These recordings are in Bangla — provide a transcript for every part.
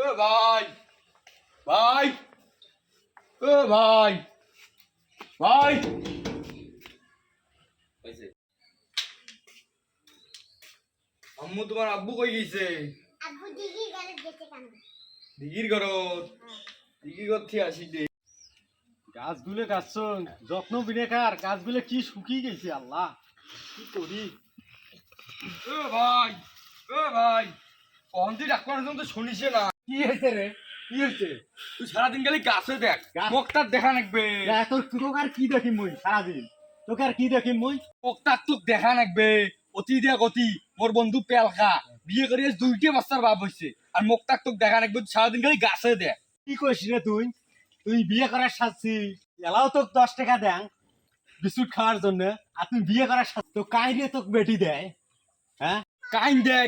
ও ভাই ভাই ও ভাই ভাই আম্মু তোমার আব্বু কই গেছে? আব্বু দিঘি গেলে যেতে কেন? দিঘির ঘরত দিঘির ঘর থেকে আসি দে। গাছগুলো গাছছন যত্ন বিনেকার গাছগুলো কি শুকিয়ে গেছে আল্লাহ কি করি। ও ভাই ও ভাই অন্তি ডাক্তার তো শুনিস না। কি হয়েছে রে কি হয়েছে? তুই সারাদিন খালি গাছে দেখ, গাছ? মুখটার দেখা লাগবে। তোকে আর কি দেখি মুই সারাদিন তোকে আর কি দেখি মুই? মুখটার তোক দেখা লাগবে। অতি দিয়া গতি মোর বন্ধু পেলকা বিয়ে করে 2টে বাচ্চার বাপ হইছে, আর মুখটার তোক দেখা লাগবে। তুই সারাদিন খালি গাছে দেখ। কি কইস রে তুই? তুই বিয়ে করার সাথী এলাও তোকে 10 টাকা দেন বিস্কুট খাওয়ার জন্য, আর তুই বিয়ে করার সাথে তো কাইরে তোকে বেটি দেয়। হ্যাঁ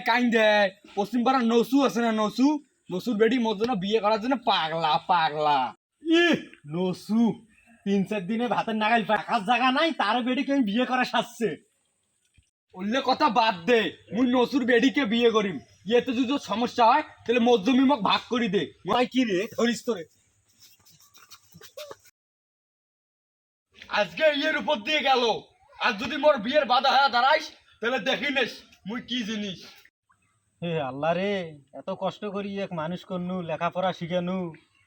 কাইন দেয় পশ্চিম পাড়ার নসু আছে না, নসু নসুর বেটি মোর জন্য বিয়ে করার জন্য পাগলা পাগলা। ই নসু 3-4 দিনে ভাতের নাগাল রাখার জায়গা নাই, তার বেটি কেউ বিয়ে করার সাথে। অন্য কথা বাদ দে, মুই নসুর বেডিকে বিয়ে করিম। ইয়েতে যদি তোর সমস্যা হয় তাহলে মোর জমি মোক ভাগ করি দে। মই কি রে ধরিস তোরে? আজকে ইয়ের উপর দিয়ে গেল, আর যদি মোর বিয়ের বাধা হয়ে দাঁড়াইস তাহলে দেখি নিস মুই কি জিনিস। হে আল্লাহ রে, এত কষ্ট করি এক মানুষ করনু, লেখাপড়া শিখানু,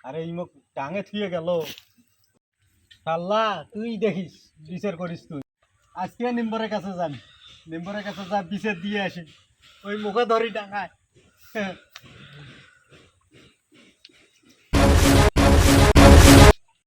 আরে এই মুখ টাঙে থুয়ে গেল। আল্লাহ তুই দেখিস, বিচার করিস তুই। আজকে নিম্বরের কাছে যান, নিম্বরের কাছে যা বিচার দিয়ে আসি, ওই মুখে ধরি টাঙায়।